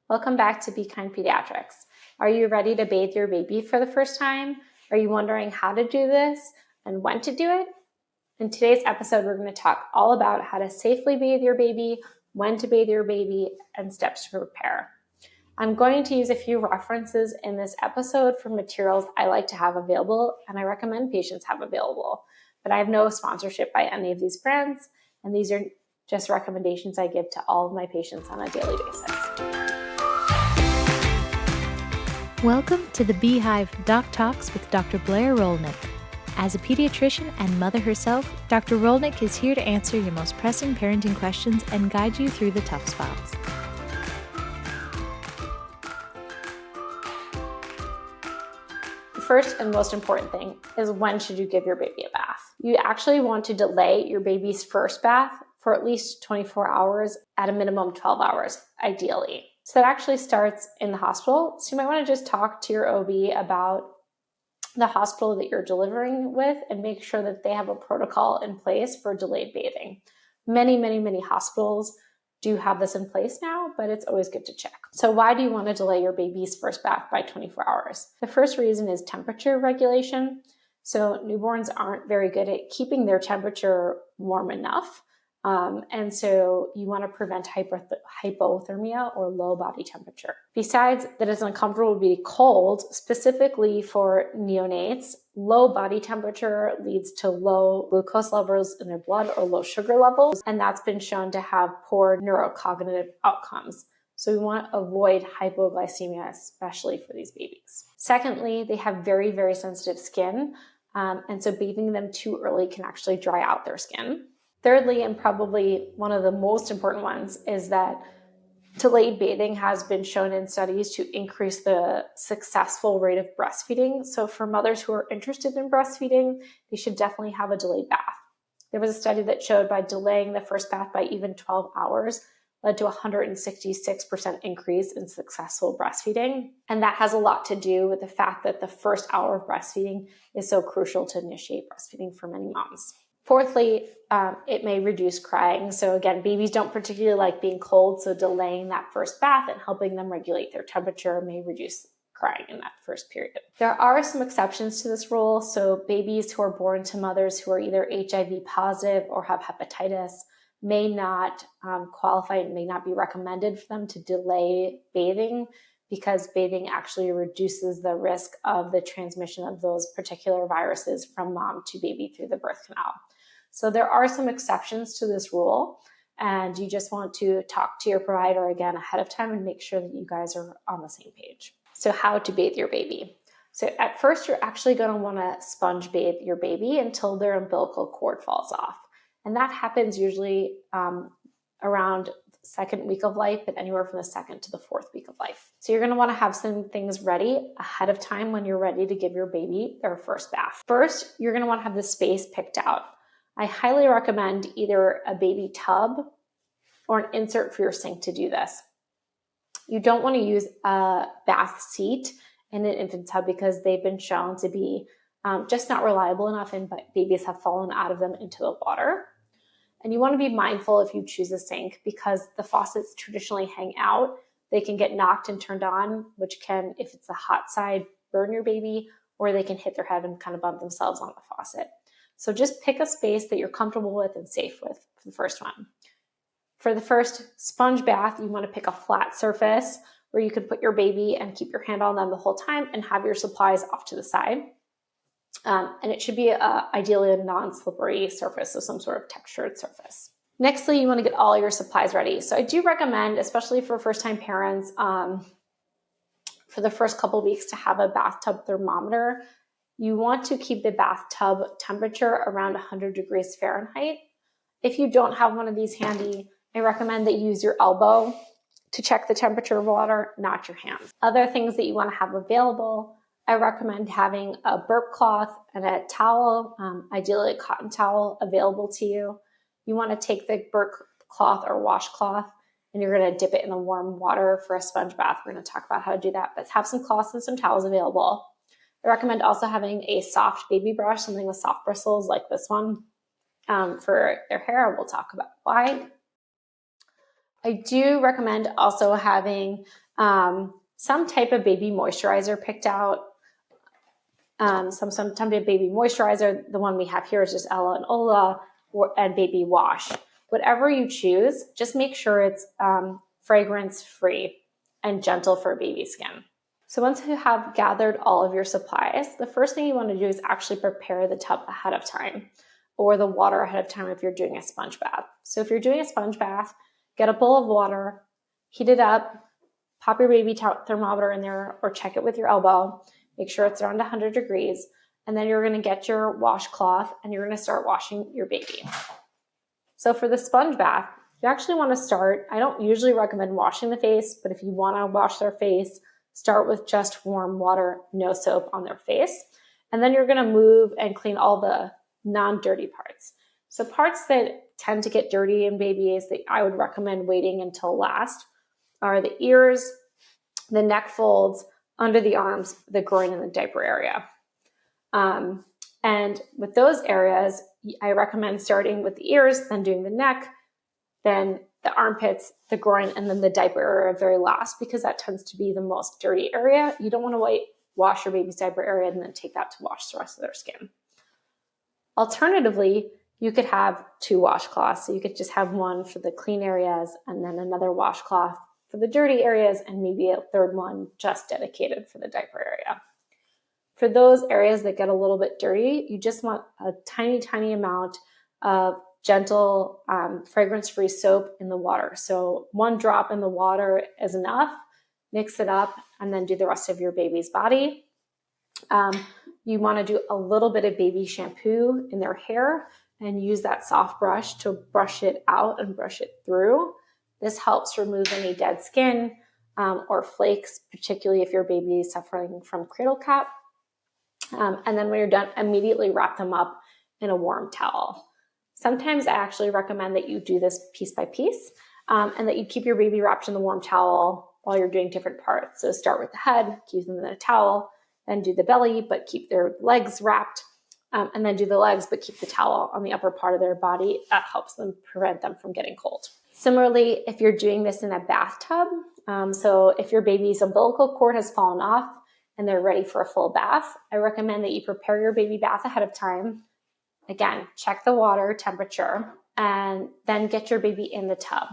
Welcome back to Be Kind Pediatrics. Are you ready to bathe your baby for the first time? Are you wondering how to do this and when to do it? In today's episode, we're going to talk all about how to safely bathe your baby, when to bathe your baby, and steps to prepare. I'm going to use a few references in this episode for materials I like to have available and I recommend patients have available. But I have no sponsorship by any of these brands, and these are just recommendations I give to all of my patients on a daily basis. Welcome to the Beehive Doc Talks with Dr. Blair Rolnick. As a pediatrician and mother herself, Dr. Rolnick is here to answer your most pressing parenting questions and guide you through the tough spots. The first and most important thing is when should you give your baby a bath? You actually want to delay your baby's first bath for at least 24 hours, at a minimum 12 hours, ideally. So that actually starts in the hospital. So you might want to just talk to your OB about the hospital that you're delivering with and make sure that they have a protocol in place for delayed bathing. Many hospitals do have this in place now, but it's always good to check. So why do you want to delay your baby's first bath by 24 hours? The first reason is temperature regulation. So newborns aren't very good at keeping their temperature warm enough. And so you want to prevent hypothermia or low body temperature. Besides that it's uncomfortable to be cold, specifically for neonates, low body temperature leads to low glucose levels in their blood or low sugar levels, and that's been shown to have poor neurocognitive outcomes. So we want to avoid hypoglycemia, especially for these babies. Secondly, they have very sensitive skin, and so bathing them too early can actually dry out their skin. Thirdly, and probably one of the most important ones, is that delayed bathing has been shown in studies to increase the successful rate of breastfeeding. So for mothers who are interested in breastfeeding, they should definitely have a delayed bath. There was a study that showed by delaying the first bath by even 12 hours led to a 166% increase in successful breastfeeding. And that has a lot to do with the fact that the first hour of breastfeeding is so crucial to initiate breastfeeding for many moms. Fourthly, it may reduce crying. So again, babies don't particularly like being cold, so delaying that first bath and helping them regulate their temperature may reduce crying in that first period. There are some exceptions to this rule. So babies who are born to mothers who are either HIV positive or have hepatitis may not qualify and may not be recommended for them to delay bathing, because bathing actually reduces the risk of the transmission of those particular viruses from mom to baby through the birth canal. So there are some exceptions to this rule, and you just want to talk to your provider again ahead of time and make sure that you guys are on the same page. So how to bathe your baby. So at first, you're actually going to want to sponge bathe your baby until their umbilical cord falls off. And that happens usually around second week of life, but anywhere from the second to the fourth week of life. So you're going to want to have some things ready ahead of time when you're ready to give your baby their first bath. First, you're going to want to have the space picked out. I highly recommend either a baby tub or an insert for your sink to do this. You don't want to use a bath seat in an infant tub because they've been shown to be just not reliable enough, and babies have fallen out of them into the water. And you want to be mindful if you choose a sink, because the faucets traditionally hang out. They can get knocked and turned on, which can, if it's the hot side, burn your baby, or they can hit their head and kind of bump themselves on the faucet. So just pick a space that you're comfortable with and safe with for the first one. For the first sponge bath, you want to pick a flat surface where you can put your baby and keep your hand on them the whole time and have your supplies off to the side. And it should be ideally a non-slippery surface, so some sort of textured surface. Nextly, you want to get all your supplies ready. So I do recommend, especially for first-time parents, for the first couple of weeks to have a bathtub thermometer. You want to keep the bathtub temperature around 100 degrees Fahrenheit. If you don't have one of these handy, I recommend that you use your elbow to check the temperature of water, not your hands. Other things that you want to have available, I recommend having a burp cloth and a towel, ideally a cotton towel, available to you. You want to take the burp cloth or washcloth and you're going to dip it in the warm water for a sponge bath. We're going to talk about how to do that, but have some cloths and some towels available. I recommend also having a soft baby brush, something with soft bristles like this one, for their hair. We'll talk about why. I do recommend also having some type of baby moisturizer picked out. Some type of baby moisturizer. The one we have here is just Ella and Ola and baby wash. Whatever you choose, just make sure it's fragrance free and gentle for baby skin. So once you have gathered all of your supplies, the first thing you want to do is actually prepare the tub ahead of time, or the water ahead of time if you're doing a sponge bath. So if you're doing a sponge bath, get a bowl of water, heat it up, pop your baby thermometer in there or check it with your elbow. Make sure it's around 100 degrees. And then you're going to get your washcloth and you're going to start washing your baby. So for the sponge bath, you actually want to start, I don't usually recommend washing the face, but if you want to wash their face, start with just warm water, no soap on their face. And then you're going to move and clean all the non-dirty parts. So parts that tend to get dirty in babies that I would recommend waiting until last are the ears, the neck folds, under the arms, the groin, and the diaper area. And with those areas, I recommend starting with the ears, then doing the neck, then the armpits, the groin, and then the diaper area very last, because that tends to be the most dirty area. You don't want to wash your baby's diaper area and then take that to wash the rest of their skin. Alternatively, you could have 2 washcloths. So you could just have one for the clean areas and then another washcloth for the dirty areas and maybe a third one just dedicated for the diaper area. For those areas that get a little bit dirty, you just want a tiny, tiny amount of gentle fragrance-free soap in the water. So 1 drop in the water is enough. Mix it up and then do the rest of your baby's body. You want to do a little bit of baby shampoo in their hair and use that soft brush to brush it out and brush it through. This helps remove any dead skin or flakes, particularly if your baby is suffering from cradle cap. And then when you're done, immediately wrap them up in a warm towel. Sometimes I actually recommend that you do this piece by piece and that you keep your baby wrapped in the warm towel while you're doing different parts. So start with the head, keep them in a towel, then do the belly, but keep their legs wrapped, and then do the legs, but keep the towel on the upper part of their body. That helps them prevent them from getting cold. Similarly, if you're doing this in a bathtub, so if your baby's umbilical cord has fallen off and they're ready for a full bath, I recommend that you prepare your baby bath ahead of time. Again, check the water temperature and then get your baby in the tub.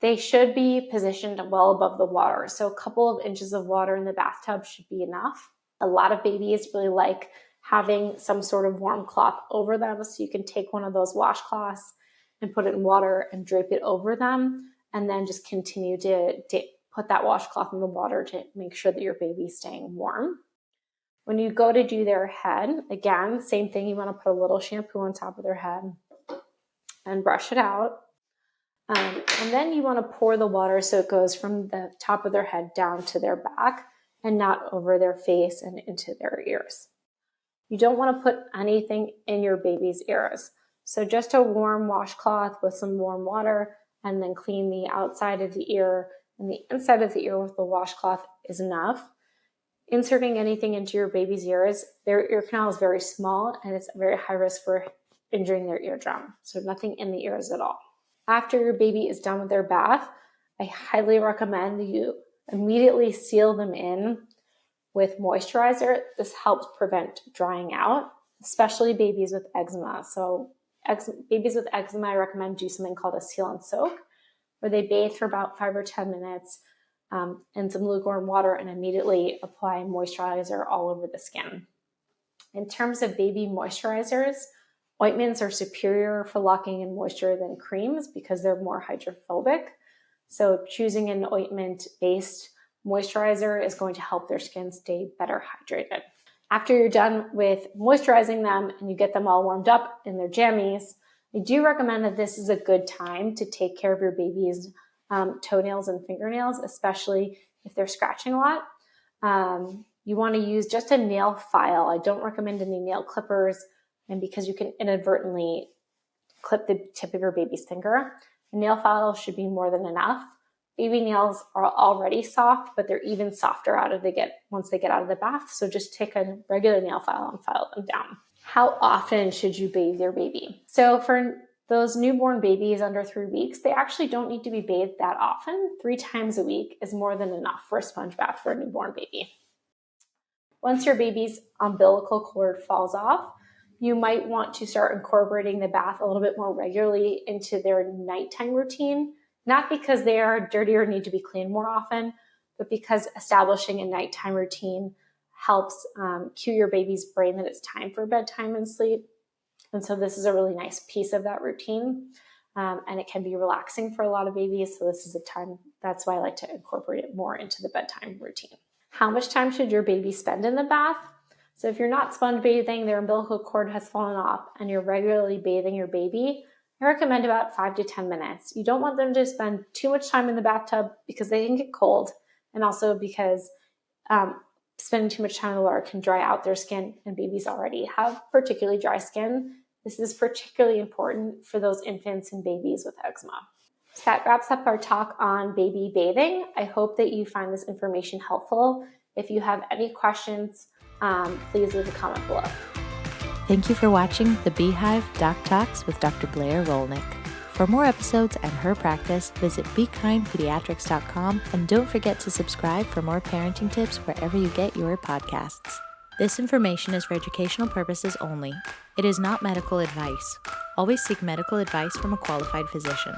They should be positioned well above the water. So a couple of inches of water in the bathtub should be enough. A lot of babies really like having some sort of warm cloth over them. So you can take one of those washcloths and put it in water and drape it over them. And then just continue to put that washcloth in the water to make sure that your baby's staying warm. When you go to do their head, again, same thing. You want to put a little shampoo on top of their head and brush it out. And then you want to pour the water so it goes from the top of their head down to their back and not over their face and into their ears. You don't want to put anything in your baby's ears. So just a warm washcloth with some warm water and then clean the outside of the ear and the inside of the ear with the washcloth is enough. Inserting anything into your baby's ears, their ear canal is very small and it's very high risk for injuring their eardrum. So nothing in the ears at all. After your baby is done with their bath, I highly recommend that you immediately seal them in with moisturizer. This helps prevent drying out, especially babies with eczema. So babies with eczema, I recommend do something called a seal and soak, where they bathe for about 5 or 10 minutes in some lukewarm water and immediately apply moisturizer all over the skin. In terms of baby moisturizers, ointments are superior for locking in moisture than creams because they're more hydrophobic. So choosing an ointment-based moisturizer is going to help their skin stay better hydrated. After you're done with moisturizing them and you get them all warmed up in their jammies, I do recommend that this is a good time to take care of your baby's toenails and fingernails, especially if they're scratching a lot. You want to use just a nail file. I don't recommend any nail clippers, and because you can inadvertently clip the tip of your baby's finger, a nail file should be more than enough. Baby nails are already soft, but they're even softer once they get out of the bath. So just take a regular nail file and file them down. How often should you bathe your baby? So for Those newborn babies under 3 weeks, they actually don't need to be bathed that often. 3 times a week is more than enough for a sponge bath for a newborn baby. Once your baby's umbilical cord falls off, you might want to start incorporating the bath a little bit more regularly into their nighttime routine, not because they are dirty or need to be cleaned more often, but because establishing a nighttime routine helps cue your baby's brain that it's time for bedtime and sleep. And so this is a really nice piece of that routine. And it can be relaxing for a lot of babies. So this is a time, that's why I like to incorporate it more into the bedtime routine. How much time should your baby spend in the bath? So if you're not sponge bathing, their umbilical cord has fallen off, and you're regularly bathing your baby, I recommend about 5 to 10 minutes. You don't want them to spend too much time in the bathtub because they can get cold, and also because spending too much time in the water can dry out their skin, and babies already have particularly dry skin. This is particularly important for those infants and babies with eczema. So that wraps up our talk on baby bathing. I hope that you find this information helpful. If you have any questions, please leave a comment below. Thank you for watching the Beehive Doc Talks with Dr. Blair Rolnick. For more episodes and her practice, visit BeKindPediatrics.com, and don't forget to subscribe for more parenting tips wherever you get your podcasts. This information is for educational purposes only. It is not medical advice. Always seek medical advice from a qualified physician.